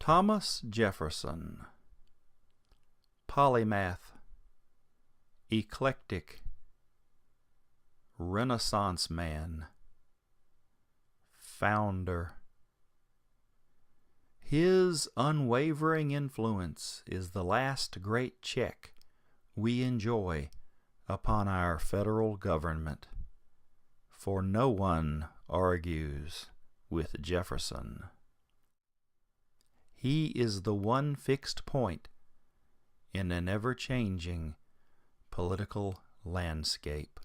Thomas Jefferson. Polymath, eclectic, Renaissance man, founder. His unwavering influence is the last great check we enjoy upon our federal government, for no one argues with Jefferson. He is the one fixed point in an ever-changing political landscape.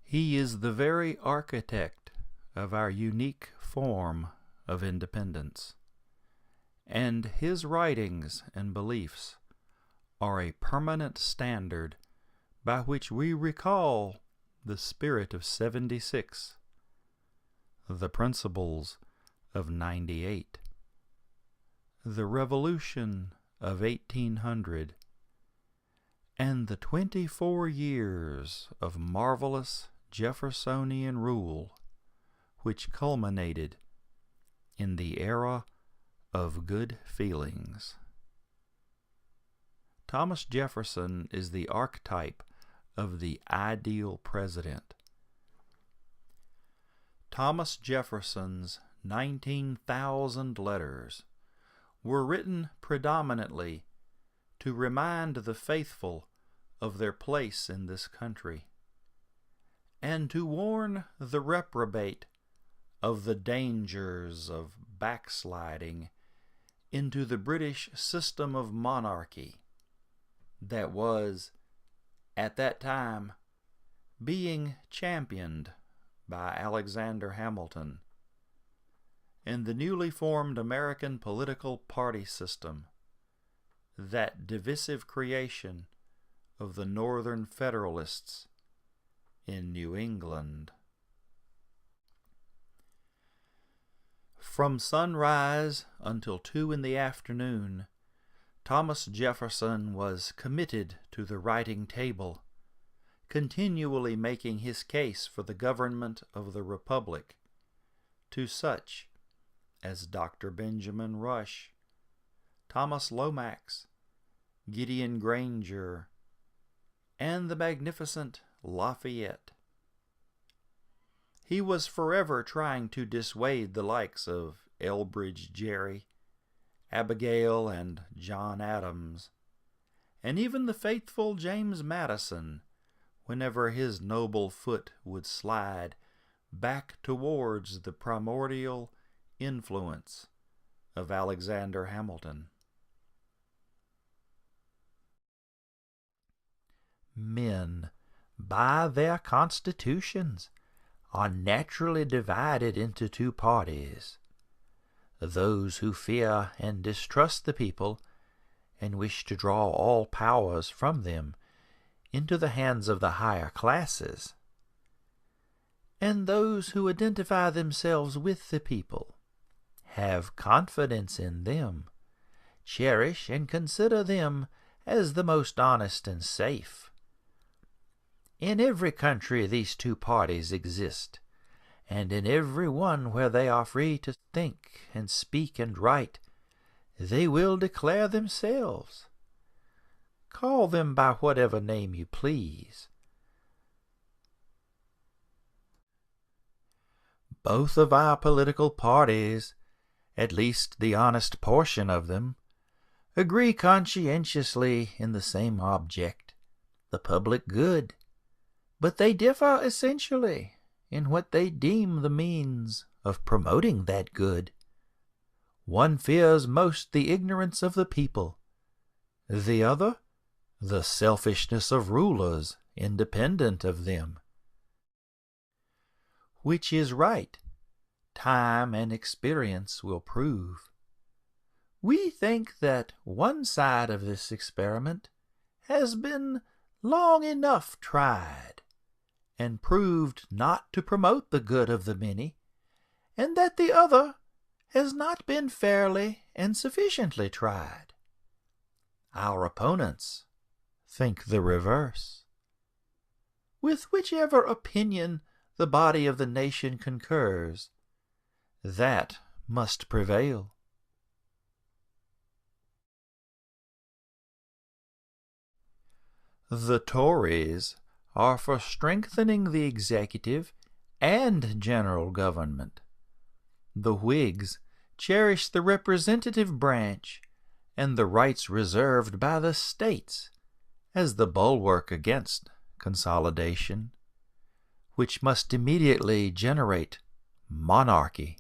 He is the very architect of our unique form of independence, and his writings and beliefs are a permanent standard by which we recall the spirit of '76, the principles of '98, the Revolution of 1800, and the 24 years of marvelous Jeffersonian rule, which culminated in the era of good feelings. Thomas Jefferson is the archetype of the ideal president. Thomas Jefferson's 19,000 letters were written predominantly to remind the faithful of their place in this country, and to warn the reprobate of the dangers of backsliding into the British system of monarchy that was, at that time, being championed by Alexander Hamilton and the newly formed American political party system, that divisive creation of the Northern Federalists in New England. From sunrise until 2 in the afternoon, Thomas Jefferson was committed to the writing table, continually making his case for the government of the Republic to such as Dr. Benjamin Rush, Thomas Lomax, Gideon Granger, and the magnificent Lafayette. He was forever trying to dissuade the likes of Elbridge Gerry, Abigail and John Adams, and even the faithful James Madison, whenever his noble foot would slide back towards the primordial influence of Alexander Hamilton. Men, by their constitutions, are naturally divided into two parties: those who fear and distrust the people and wish to draw all powers from them into the hands of the higher classes, and those who identify themselves with the people, have confidence in them, cherish and consider them as the most honest and safe. In every country these two parties exist, and in every one where they are free to think and speak and write, they will declare themselves. Call them by whatever name you please. Both of our political parties, at least the honest portion of them, agree conscientiously in the same object, the public good, but they differ essentially in what they deem the means of promoting that good. One fears most the ignorance of the people, the other the selfishness of rulers independent of them. Which is right, time and experience will prove. We think that one side of this experiment has been long enough tried, and proved not to promote the good of the many, and that the other has not been fairly and sufficiently tried. Our opponents think the reverse. With whichever opinion the body of the nation concurs, that must prevail. The Tories are for strengthening the executive and general government. The Whigs cherish the representative branch and the rights reserved by the states as the bulwark against consolidation, which must immediately generate monarchy.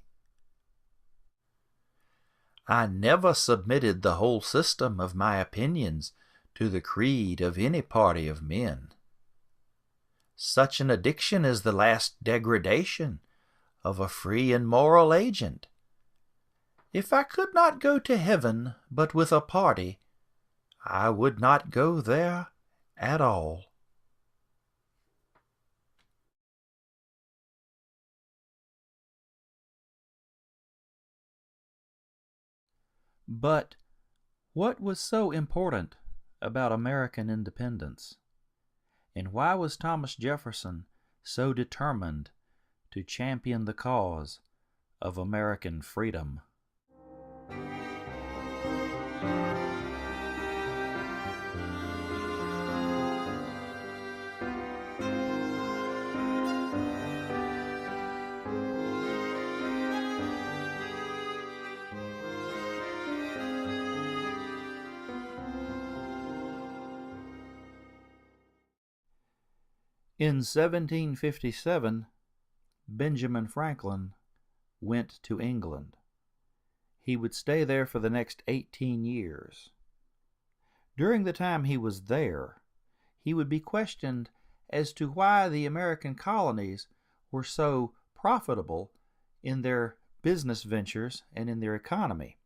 I never submitted the whole system of my opinions to the creed of any party of men. Such an addiction is the last degradation of a free and moral agent. If I could not go to heaven but with a party, I would not go there at all. But what was so important about American independence? And why was Thomas Jefferson so determined to champion the cause of American freedom? In 1757, Benjamin Franklin went to England. He would stay there for the next 18 years. During the time he was there, he would be questioned as to why the American colonies were so profitable in their business ventures and in their economy.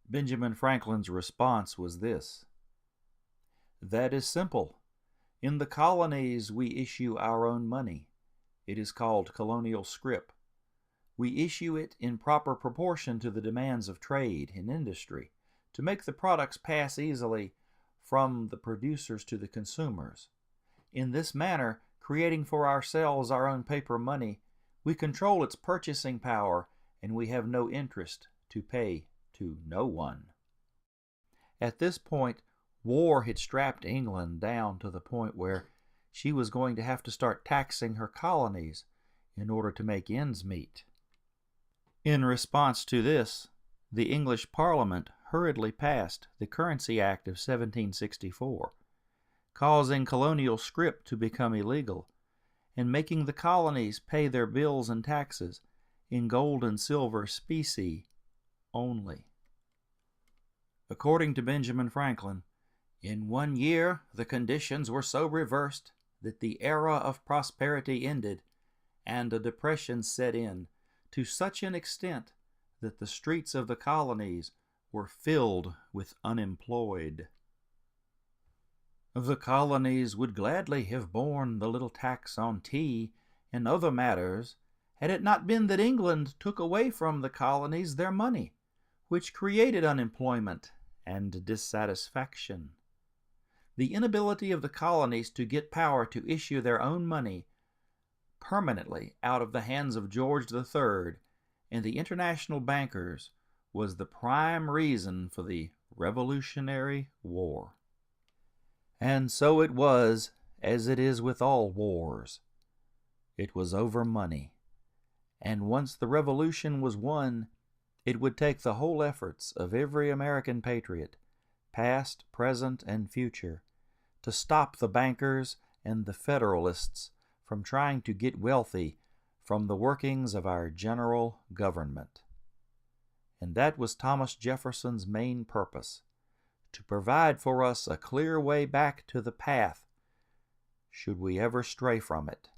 Benjamin Franklin's response was this: "That is simple. In the colonies we issue our own money. It is called colonial scrip. We issue it in proper proportion to the demands of trade and industry, to make the products pass easily from the producers to the consumers. In this manner, creating for ourselves our own paper money, we control its purchasing power, and we have no interest to pay to no one." At this point, war had strapped England down to the point where she was going to have to start taxing her colonies in order to make ends meet. In response to this, the English Parliament hurriedly passed the Currency Act of 1764, causing colonial scrip to become illegal, and making the colonies pay their bills and taxes in gold and silver specie only. According to Benjamin Franklin, in 1 year the conditions were so reversed that the era of prosperity ended and a depression set in to such an extent that the streets of the colonies were filled with unemployed. The colonies would gladly have borne the little tax on tea and other matters had it not been that England took away from the colonies their money, which created unemployment and dissatisfaction. The inability of the colonies to get power to issue their own money permanently out of the hands of George III and the international bankers was the prime reason for the Revolutionary War. And so it was, as it is with all wars. It was over money. And once the Revolution was won, it would take the whole efforts of every American patriot, past, present, and future, to stop the bankers and the Federalists from trying to get wealthy from the workings of our general government. And that was Thomas Jefferson's main purpose, to provide for us a clear way back to the path, should we ever stray from it.